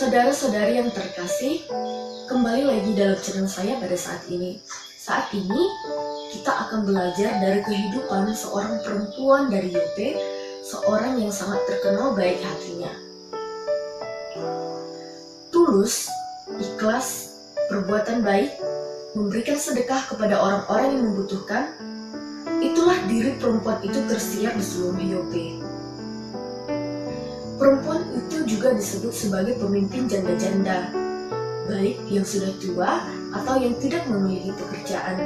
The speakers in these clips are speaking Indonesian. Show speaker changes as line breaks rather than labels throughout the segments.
Saudara-saudari yang terkasih, kembali lagi dalam channel saya pada saat ini. Saat ini, kita akan belajar dari kehidupan seorang perempuan dari Yope, seorang yang sangat terkenal baik hatinya. Tulus, ikhlas, perbuatan baik, memberikan sedekah kepada orang-orang yang membutuhkan, itulah diri perempuan itu tersiar di seluruh Yope. Perempuan itu juga disebut sebagai pemimpin janda-janda, baik yang sudah tua atau yang tidak memiliki pekerjaan.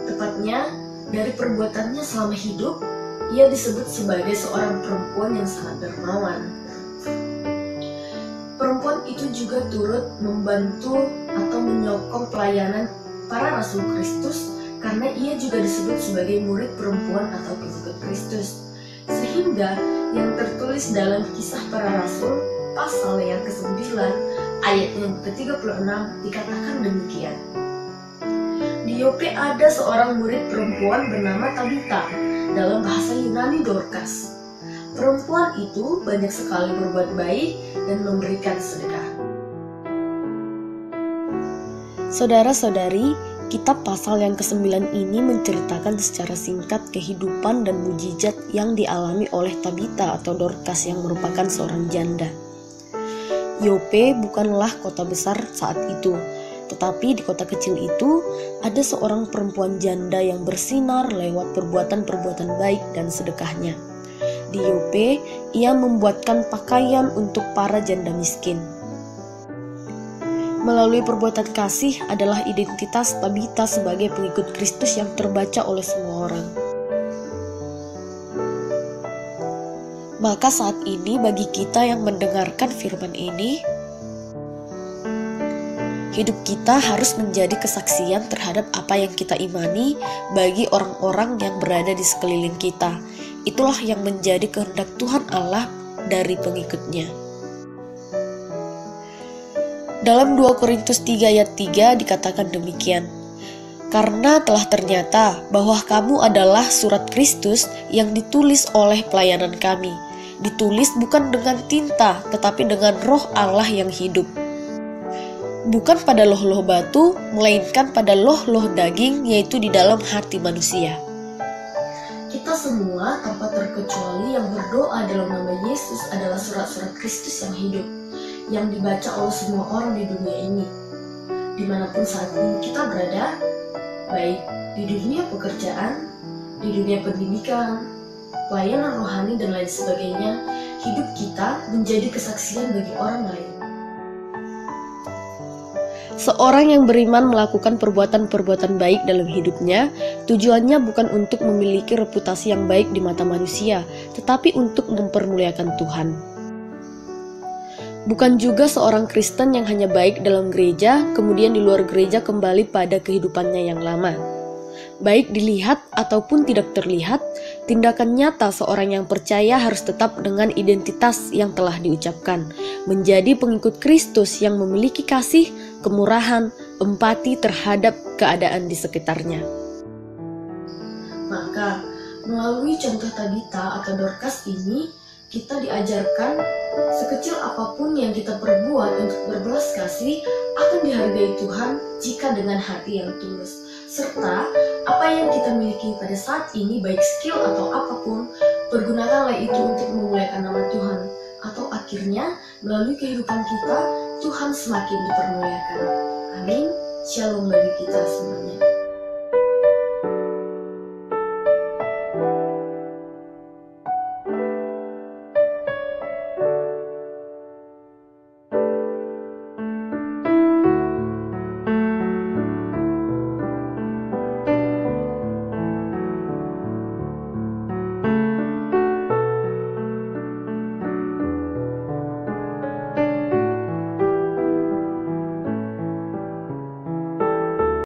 Tepatnya, dari perbuatannya selama hidup, ia disebut sebagai seorang perempuan yang sangat dermawan. Perempuan itu juga turut membantu atau menyokong pelayanan para Rasul Kristus karena ia juga disebut sebagai murid perempuan atau pengikut Kristus. Sehingga yang tertulis dalam Kisah Para Rasul pasal yang ke-9 ayat yang ke-36 dikatakan demikian. Di Yope ada seorang murid perempuan bernama Tabita, dalam bahasa Yunani Dorcas. Perempuan itu banyak sekali berbuat baik dan memberikan sedekah. Saudara-saudari, kitab pasal yang ke-9 ini menceritakan secara singkat kehidupan dan mujizat yang dialami oleh Tabita atau Dorcas yang merupakan seorang janda. Yope bukanlah kota besar saat itu, tetapi di kota kecil itu ada seorang perempuan janda yang bersinar lewat perbuatan-perbuatan baik dan sedekahnya. Di Yope, ia membuatkan pakaian untuk para janda miskin. Melalui perbuatan kasih adalah identitas Tabita sebagai pengikut Kristus yang terbaca oleh semua orang. Maka saat ini bagi kita yang mendengarkan firman ini, hidup kita harus menjadi kesaksian terhadap apa yang kita imani bagi orang-orang yang berada di sekeliling kita. Itulah yang menjadi kehendak Tuhan Allah dari pengikutnya. Dalam 2 Korintus 3 ayat 3 dikatakan demikian. Karena telah ternyata bahwa kamu adalah surat Kristus yang ditulis oleh pelayanan kami. Ditulis bukan dengan tinta, tetapi dengan roh Allah yang hidup. Bukan pada loh-loh batu, melainkan pada loh-loh daging, yaitu di dalam hati manusia. Kita semua tanpa terkecuali yang berdoa dalam nama Yesus adalah surat-surat Kristus yang hidup, yang dibaca oleh semua orang di dunia ini. Dimanapun saat ini kita berada, baik di dunia pekerjaan, di dunia pendidikan, pelayanan rohani dan lain sebagainya, hidup kita menjadi kesaksian bagi orang lain. Seorang yang beriman melakukan perbuatan-perbuatan baik dalam hidupnya, tujuannya bukan untuk memiliki reputasi yang baik di mata manusia, tetapi untuk mempermuliakan Tuhan. Bukan juga seorang Kristen yang hanya baik dalam gereja, kemudian di luar gereja kembali pada kehidupannya yang lama. Baik dilihat ataupun tidak terlihat, tindakan nyata seorang yang percaya harus tetap dengan identitas yang telah diucapkan, menjadi pengikut Kristus yang memiliki kasih, kemurahan, empati terhadap keadaan di sekitarnya. Maka, melalui contoh Tabita atau Dorcas ini, kita diajarkan sekecil apapun yang kita perbuat untuk berbelas kasih akan dihargai Tuhan jika dengan hati yang tulus. Serta apa yang kita miliki pada saat ini, baik skill atau apapun, pergunakanlah itu untuk memuliakan nama Tuhan. Atau akhirnya melalui kehidupan kita, Tuhan semakin dipermuliakan. Amin. Shalom bagi kita semuanya.